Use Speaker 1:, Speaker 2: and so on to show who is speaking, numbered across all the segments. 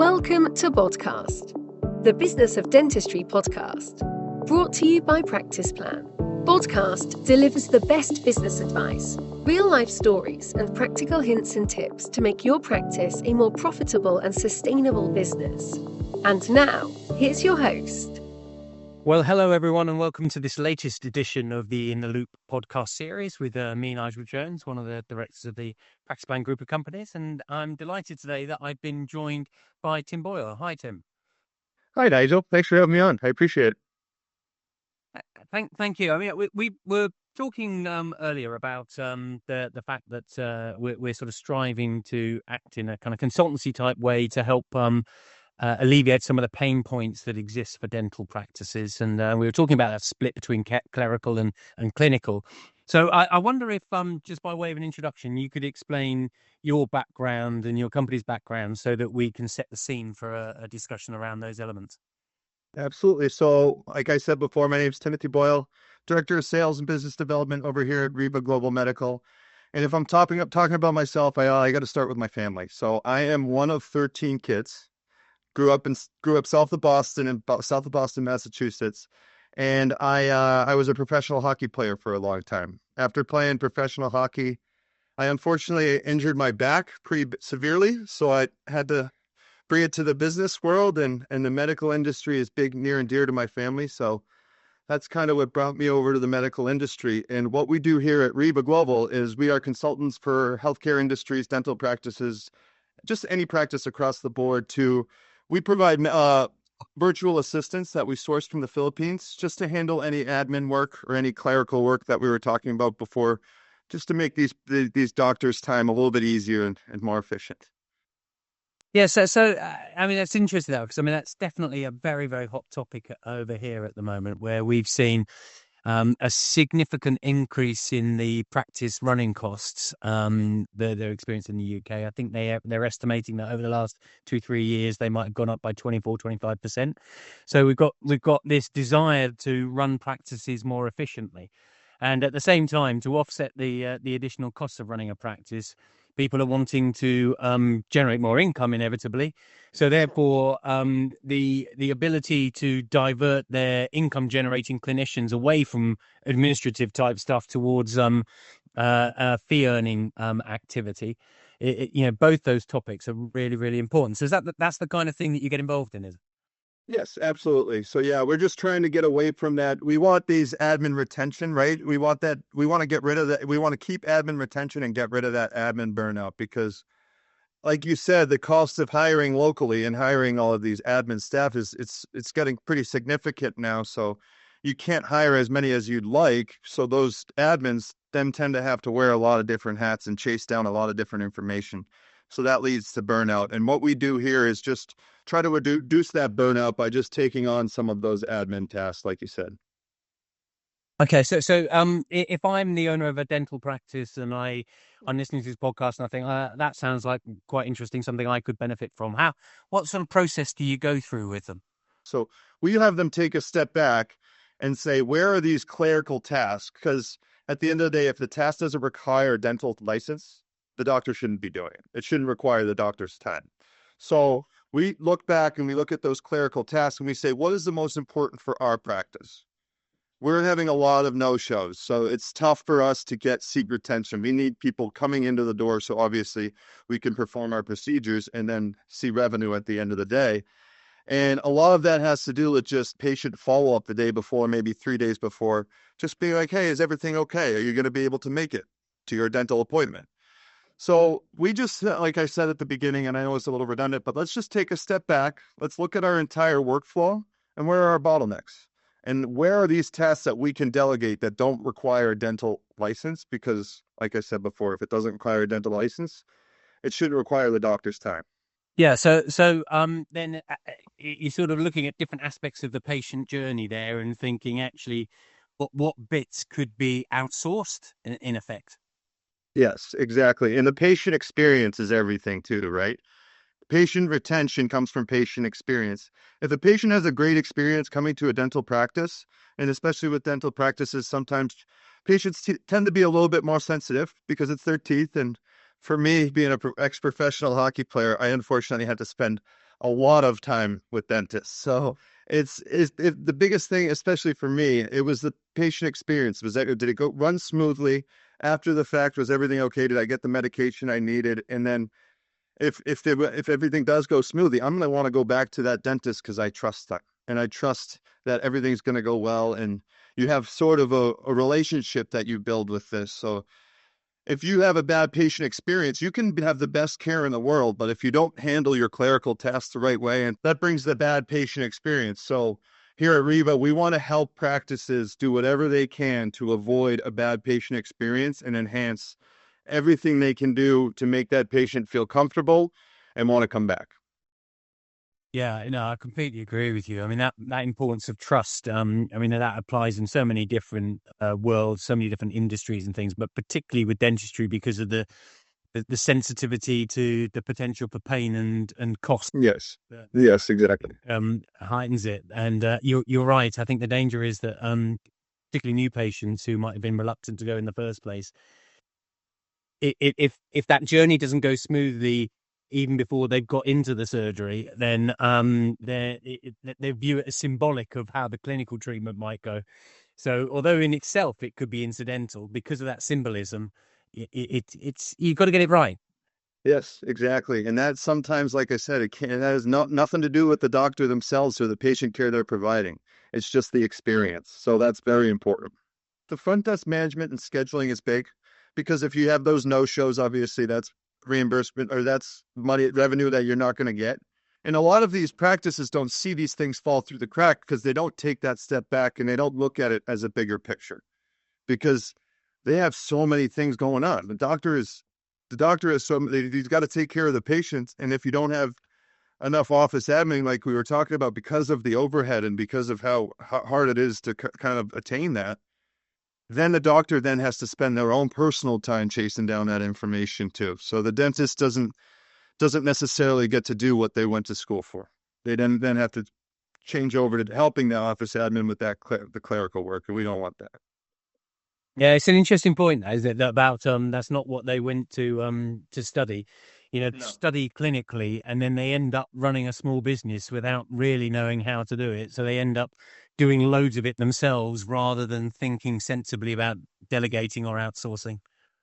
Speaker 1: Welcome to Podcast, the Business of Dentistry podcast, brought to you by Practice Plan. Podcast delivers the best business advice, real-life stories, and practical hints and tips to make your practice a more profitable and sustainable business. And now, here's your host.
Speaker 2: Well, hello everyone, and welcome to this latest edition of the In the Loupe podcast series with me, Nigel Jones, one of the directors of the Practice Plan group of companies. And I'm delighted today that I've been joined by Tim Boyle. Hi, Tim.
Speaker 3: Hi, Nigel. Thanks for having me on. I appreciate it.
Speaker 2: Thank you. I mean, we were talking earlier about the fact that we're sort of striving to act in a kind of consultancy type way to help alleviate some of the pain points that exist for dental practices. And we were talking about that split between clerical and clinical. So I wonder if, just by way of an introduction, you could explain your background and your company's background so that we can set the scene for a discussion around those elements.
Speaker 3: Absolutely. So, like I said before, my name is Timothy Boyle, Director of Sales and Business Development over here at REVA Global Medical. And if I'm talking about myself, I got to start with my family. So I am one of 13 kids. Grew up south of Boston, Massachusetts, and I was a professional hockey player for a long time. After playing professional hockey, I unfortunately injured my back pretty severely, so I had to bring it to the business world, and the medical industry is near and dear to my family. So that's kind of what brought me over to the medical industry. And what we do here at REVA Global is we are consultants for healthcare industries, dental practices, just any practice across the board. We provide virtual assistants that we sourced from the Philippines just to handle any admin work or any clerical work that we were talking about before, just to make these doctors' time a little bit easier and more efficient.
Speaker 2: Yeah, so I mean, that's interesting though, because I mean, that's definitely a very, very hot topic over here at the moment, where we've seen a significant increase in the practice running costs they're experiencing in the UK. I think they're estimating that over the last 2-3 years they might have gone up by 24-25%. So we've got this desire to run practices more efficiently, and at the same time, to offset the additional costs of running a practice, people are wanting to generate more income inevitably. So therefore, the ability to divert their income generating clinicians away from administrative type stuff towards fee earning activity, both those topics are really, really important. So that's the kind of thing that you get involved in, is it?
Speaker 3: Yes, absolutely. So yeah, we're just trying to get away from that. We want these admin retention, right? We want to get rid of that. We want to keep admin retention and get rid of that admin burnout, because like you said, the cost of hiring locally and hiring all of these admin staff it's getting pretty significant now. So you can't hire as many as you'd like. So those admins then tend to have to wear a lot of different hats and chase down a lot of different information. So that leads to burnout. And what we do here is just try to reduce that burnout by just taking on some of those admin tasks, like you said.
Speaker 2: Okay, so if I'm the owner of a dental practice and I'm listening to this podcast and I think that sounds like quite interesting, something I could benefit from. What sort of process do you go through with them?
Speaker 3: So we have them take a step back and say, where are these clerical tasks? Because at the end of the day, if the task doesn't require a dental license, the doctor shouldn't be doing it. It shouldn't require the doctor's time. So we look back and we look at those clerical tasks and we say, what is the most important for our practice? We're having a lot of no-shows, so it's tough for us to get seat retention. We need people coming into the door, so obviously we can perform our procedures and then see revenue at the end of the day. And a lot of that has to do with just patient follow-up the day before, maybe 3 days before, just being like, hey, is everything okay? Are you going to be able to make it to your dental appointment? So we just, like I said at the beginning, and I know it's a little redundant, but let's just take a step back. Let's look at our entire workflow and where are our bottlenecks? And where are these tasks that we can delegate that don't require a dental license? Because, like I said before, if it doesn't require a dental license, it shouldn't require the doctor's time.
Speaker 2: Yeah, so then you're sort of looking at different aspects of the patient journey there and thinking actually what bits could be outsourced in effect.
Speaker 3: Yes, exactly. And the patient experience is everything too, right? Patient retention comes from patient experience. If the patient has a great experience coming to a dental practice, and especially with dental practices, sometimes patients tend to be a little bit more sensitive because it's their teeth, and For me, being an ex-professional hockey player, I unfortunately had to spend a lot of time with dentists. So the biggest thing, especially for me, it was the patient experience. Was that, did it go run smoothly after the fact? Was everything okay? Did I get the medication I needed? And then if everything does go smoothly, I'm going to want to go back to that dentist because I trust them and I trust that everything's going to go well. And you have sort of a relationship that you build with this. So if you have a bad patient experience, you can have the best care in the world, but if you don't handle your clerical tasks the right way, and that brings the bad patient experience. So here at REVA, we want to help practices do whatever they can to avoid a bad patient experience and enhance everything they can do to make that patient feel comfortable and want to come back.
Speaker 2: Yeah, no, I completely agree with you. I mean, that importance of trust, I mean, that applies in so many different worlds, so many different industries and things, but particularly with dentistry because of the sensitivity to the potential for pain and cost.
Speaker 3: Yes. Yes, exactly.
Speaker 2: Heightens it. And you're right. I think the danger is that particularly new patients who might have been reluctant to go in the first place, if that journey doesn't go smoothly even before they've got into the surgery, then they view it as symbolic of how the clinical treatment might go. So although in itself it could be incidental, because of that symbolism, it's you've got to get it right.
Speaker 3: Yes, exactly. And that sometimes, like I said, it has nothing to do with the doctor themselves or the patient care they're providing. It's just the experience. So that's very important. The front desk management and scheduling is big because if you have those no-shows, obviously that's reimbursement or that's money revenue that you're not going to get. And a lot of these practices don't see these things fall through the crack because they don't take that step back and they don't look at it as a bigger picture because they have so many things going on. The doctor is he's got to take care of the patients. And if you don't have enough office admin, like we were talking about, because of the overhead and because of how hard it is to kind of attain that, then the doctor then has to spend their own personal time chasing down that information too. So the dentist doesn't necessarily get to do what they went to school for. They then have to change over to helping the office admin with the clerical work, and we don't want that.
Speaker 2: Yeah, it's an interesting point, is it, about that's not what they went to study,
Speaker 3: No.
Speaker 2: study clinically, and then they end up running a small business without really knowing how to do it. So they end up doing loads of it themselves rather than thinking sensibly about delegating or outsourcing.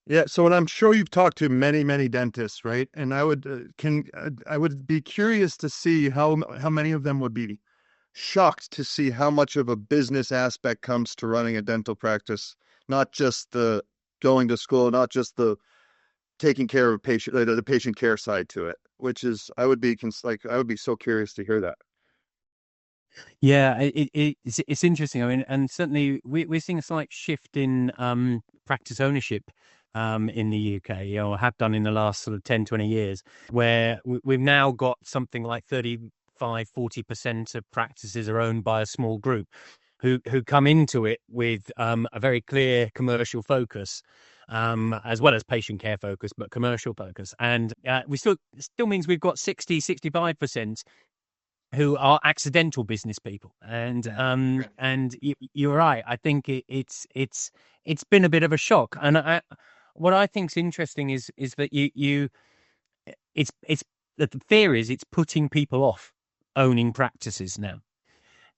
Speaker 3: Yeah, so and I'm sure you've talked to many, many dentists, right? And I would be curious to see how many of them would be shocked to see how much of a business aspect comes to running a dental practice, not just the going to school, not just the taking care of the patient care side to it, which is I would be I would be so curious to hear that.
Speaker 2: Yeah, it's interesting. I mean, and certainly we're seeing a slight shift in practice ownership in the UK, or have done in the last sort of 10, 20 years, where we've now got something like 35-40% of practices are owned by a small group who come into it with a very clear commercial focus, as well as patient care focus, but commercial focus. And we still means we've got 60-65% who are accidental business people. And you're right. I think it's been a bit of a shock. And what I think's interesting is that it's that the fear is it's putting people off owning practices now.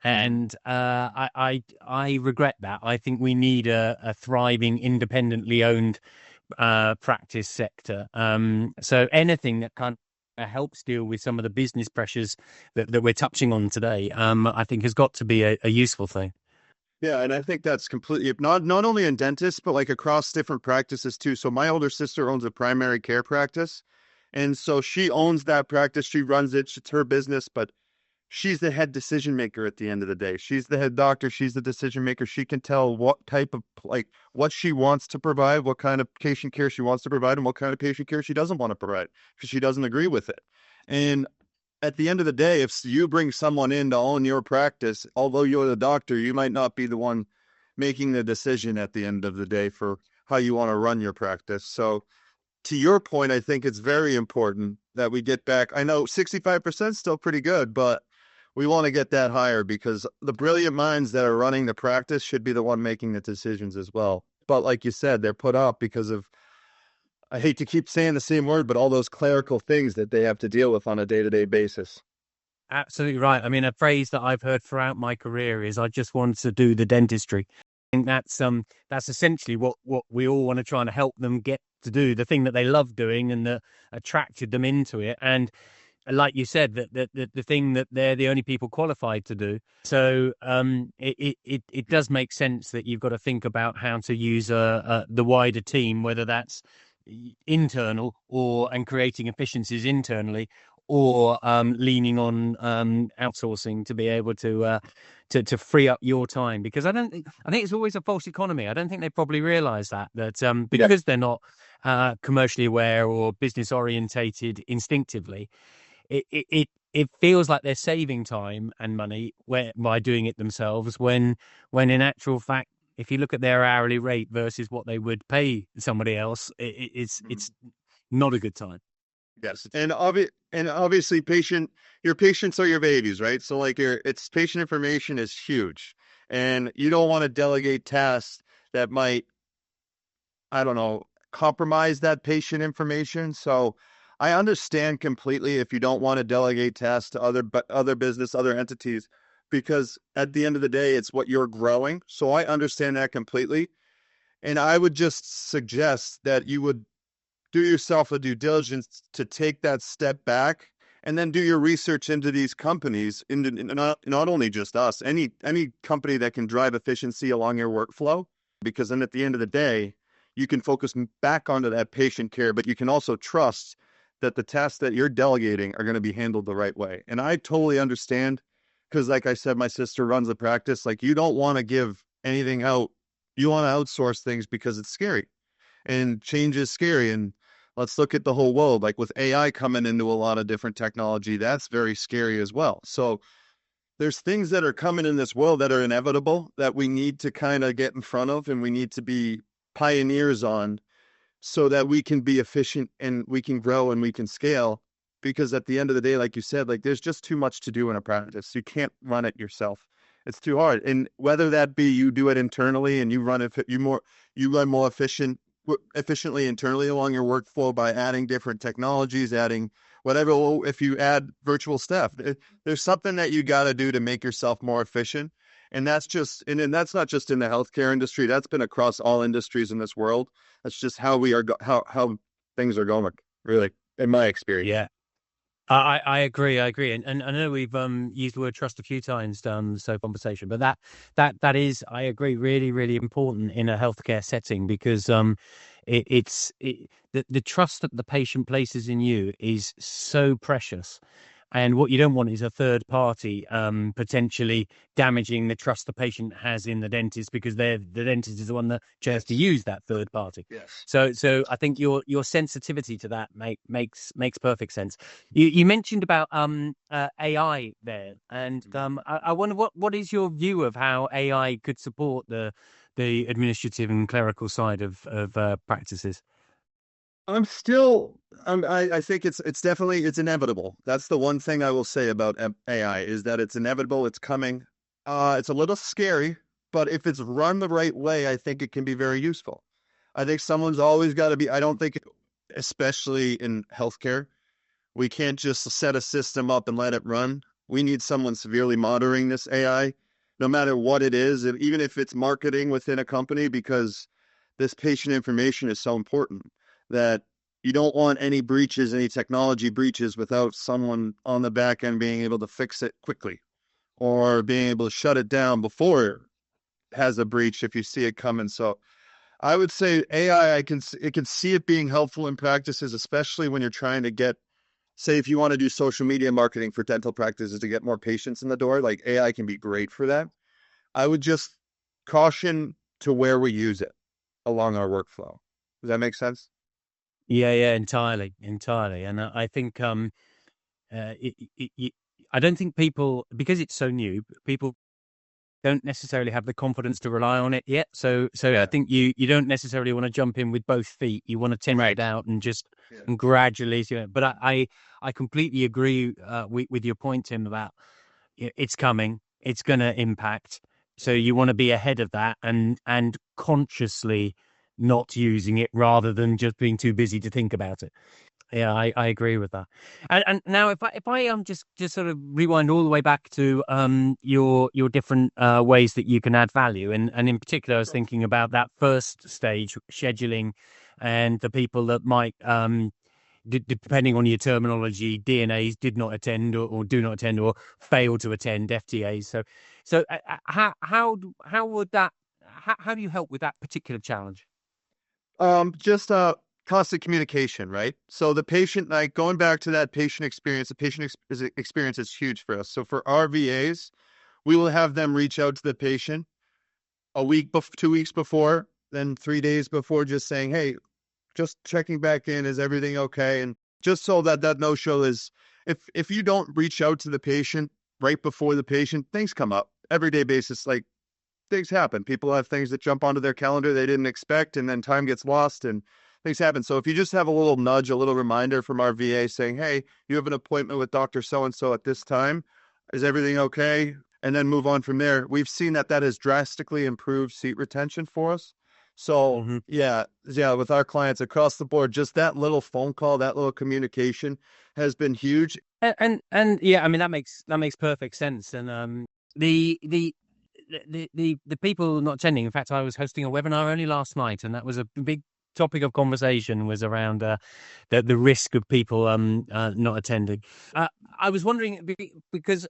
Speaker 2: And I regret that. I think we need a thriving, independently owned practice sector. So anything that can helps deal with some of the business pressures that we're touching on today, I think has got to be a useful thing.
Speaker 3: Yeah, and I think that's completely not only in dentists, but like across different practices too. So my older sister owns a primary care practice, and so she owns that practice. She runs it. It's her business, but she's the head decision maker at the end of the day. She's the head doctor. She's the decision maker. She can tell what type of what she wants to provide, what kind of patient care she wants to provide, and what kind of patient care she doesn't want to provide because she doesn't agree with it. And at the end of the day, if you bring someone in to own your practice, although you're the doctor, you might not be the one making the decision at the end of the day for how you want to run your practice. So to your point, I think it's very important that we get back. I know 65% is still pretty good, but we want to get that higher because the brilliant minds that are running the practice should be the one making the decisions as well. But like you said, they're put up because of I hate to keep saying the same word, but all those clerical things that they have to deal with on a day-to-day basis.
Speaker 2: Absolutely right. I mean, a phrase that I've heard throughout my career is "I just want to do the dentistry." I think that's essentially what we all want to try and help them get to do, the thing that they love doing and that attracted them into it. And like you said, the thing that they're the only people qualified to do. So it does make sense that you've got to think about how to use the wider team, whether that's internal and creating efficiencies internally, or leaning on outsourcing to be able to free up your time. Because I think it's always a false economy. I don't think they probably realise that because they're not commercially aware or business orientated instinctively. It feels like they're saving time and money by doing it themselves when in actual fact, if you look at their hourly rate versus what they would pay somebody else, it's not a good time.
Speaker 3: Yes, and obviously, your patients are your babies, right? So like it's patient information is huge, and you don't want to delegate tasks that might, I don't know, compromise that patient information. So I understand completely if you don't want to delegate tasks to other business, other entities, because at the end of the day, it's what you're growing. So I understand that completely. And I would just suggest that you would do yourself a due diligence to take that step back and then do your research into these companies, into not only just us, any company that can drive efficiency along your workflow, because then at the end of the day, you can focus back onto that patient care, but you can also trust that the tasks that you're delegating are going to be handled the right way. And I totally understand, because like I said, my sister runs the practice. Like, you don't want to give anything out. You want to outsource things because it's scary, and change is scary. And let's look at the whole world. Like with AI coming into a lot of different technology, that's very scary as well. So there's things that are coming in this world that are inevitable that we need to kind of get in front of, and we need to be pioneers on, so that we can be efficient and we can grow and we can scale. Because at the end of the day, like you said, like there's just too much to do in a practice. You can't run it yourself. It's too hard. And whether that be you do it internally and you run more efficiently internally along your workflow by adding different technologies, adding whatever. If you add virtual staff, there's something that you got to do to make yourself more efficient. And that's not just in the healthcare industry. That's been across all industries in this world. That's just how how things are going, really, in my experience.
Speaker 2: Yeah. I agree. And I know we've used the word trust a few times down the conversation, but that is, I agree, really, really important in a healthcare setting, because the trust that the patient places in you is so precious. And what you don't want is a third party potentially damaging the trust the patient has in the dentist, because the dentist is the one that chose to use that third party.
Speaker 3: Yes.
Speaker 2: So I think your sensitivity to that makes perfect sense. You mentioned about AI there, and I wonder what is your view of how AI could support the administrative and clerical side of practices?
Speaker 3: I think it's definitely, it's inevitable. That's the one thing I will say about AI, is that it's inevitable. It's coming. It's a little scary, but if it's run the right way, I think it can be very useful. I think someone's always got to be, I don't think, especially in healthcare, we can't just set a system up and let it run. We need someone severely monitoring this AI, no matter what it is, even if it's marketing within a company, because this patient information is so important that you don't want any breaches, any technology breaches, without someone on the back end being able to fix it quickly, or being able to shut it down before it has a breach if you see it coming. So I would say AI, I can see it being helpful in practices, especially when you're trying to get, say, if you want to do social media marketing for dental practices to get more patients in the door, like AI can be great for that. I would just caution to where we use it along our workflow. Does that make sense?
Speaker 2: Yeah, entirely. And I think I don't think people, because it's so new, people don't necessarily have the confidence to rely on it yet. So I think you don't necessarily want to jump in with both feet. You want to test it out and just and gradually. But I completely agree with your point, Tim, about it's coming. It's going to impact. So you want to be ahead of that and consciously not using it rather than just being too busy to think about it. Yeah, I agree with that. And now if I just sort of rewind all the way back to your different ways that you can add value, and in particular I was thinking about that first stage, scheduling, and the people that might depending on your terminology, DNAs did not attend or do not attend or fail to attend FTAs. So how would that how do you help with that particular challenge?
Speaker 3: Just constant communication, right? So the patient, like going back to that patient experience, experience is huge for us. So for our VAs, we will have them reach out to the patient a week, 2 weeks before, then 3 days before, just saying, hey, just checking back in, is everything okay? And just so that no-show is, if you don't reach out to the patient right before the patient, things come up everyday basis. Like things happen. People have things that jump onto their calendar they didn't expect, and then time gets lost and things happen. So if you just have a little nudge, a little reminder from our VA saying, hey, you have an appointment with Dr. So-and-so at this time, is everything okay? And then move on from there. We've seen that has drastically improved seat retention for us. So yeah, with our clients across the board, just that little phone call, that little communication has been huge.
Speaker 2: And yeah, I mean that makes perfect sense. And the people not attending. In fact, I was hosting a webinar only last night, and that was a big topic of conversation was around the risk of people not attending. I was wondering because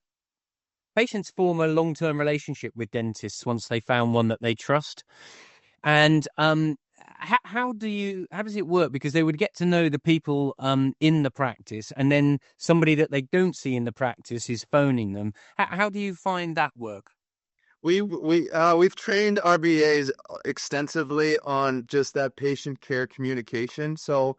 Speaker 2: patients form a long-term relationship with dentists once they found one that they trust, and how does it work? Because they would get to know the people in the practice, and then somebody that they don't see in the practice is phoning them. How do you find that work?
Speaker 3: We've trained RBAs extensively on just that patient care communication. So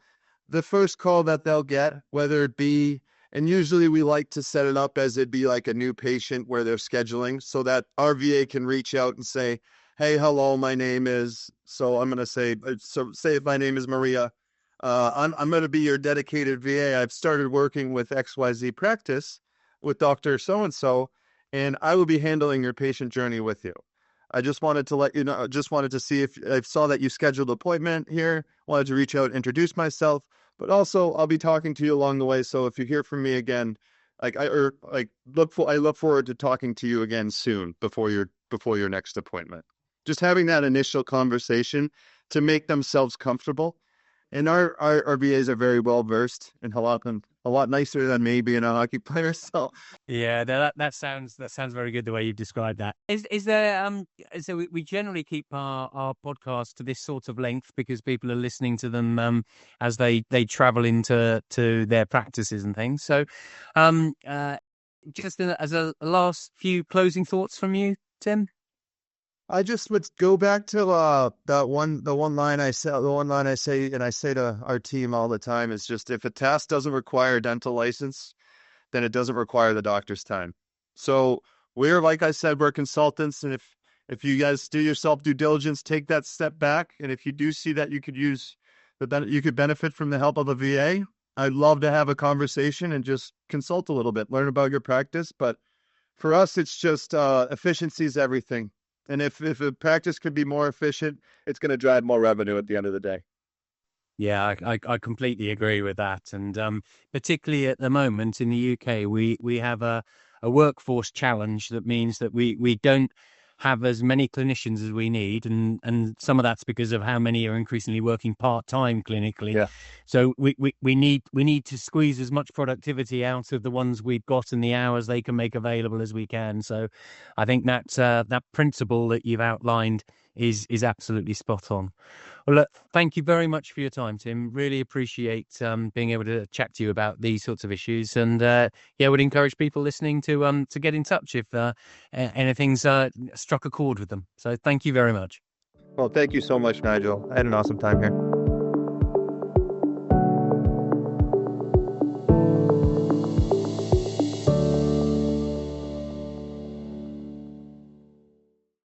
Speaker 3: the first call that they'll get, whether it be, and usually we like to set it up as it'd be like a new patient where they're scheduling so that RVA can reach out and say, hey, hello, my name is, so I'm going to say, so say if my name is Maria, I'm going to be your dedicated VA. I've started working with XYZ practice with Dr. So-and-so, and I will be handling your patient journey with you. I just wanted to let you know, just wanted to see if I saw that you scheduled an appointment here, wanted to reach out, introduce myself, but also I'll be talking to you along the way. So if you hear from me again, I look forward to talking to you again soon before your next appointment. Just having that initial conversation to make themselves comfortable. And our VAs are very well versed and a lot nicer than me being a hockey player. So
Speaker 2: yeah, that sounds very good the way you described that. Is there so we generally keep our podcast to this sort of length because people are listening to them as they travel into their practices and things. So just as a last few closing thoughts from you, Tim.
Speaker 3: I just would go back to the one line I say, and I say to our team all the time is just if a task doesn't require a dental license, then it doesn't require the doctor's time. So like I said, we're consultants, and if you guys do yourself due diligence, take that step back, and if you do see that you could benefit from the help of a VA, I'd love to have a conversation and just consult a little bit, learn about your practice. But for us, it's just efficiency is everything. And if a practice could be more efficient, it's going to drive more revenue at the end of the day.
Speaker 2: Yeah, I completely agree with that. And particularly at the moment in the UK, we have a workforce challenge that means that we don't have as many clinicians as we need, and some of that's because of how many are increasingly working part-time clinically.
Speaker 3: Yeah.
Speaker 2: So we need to squeeze as much productivity out of the ones we've got and the hours they can make available as we can. So I think that principle that you've outlined is absolutely spot on. Well, look, thank you very much for your time, Tim. Really appreciate being able to chat to you about these sorts of issues, and would encourage people listening to get in touch if anything's struck a chord with them. So, thank you very much.
Speaker 3: Well, thank you so much, Nigel. I had an awesome time here.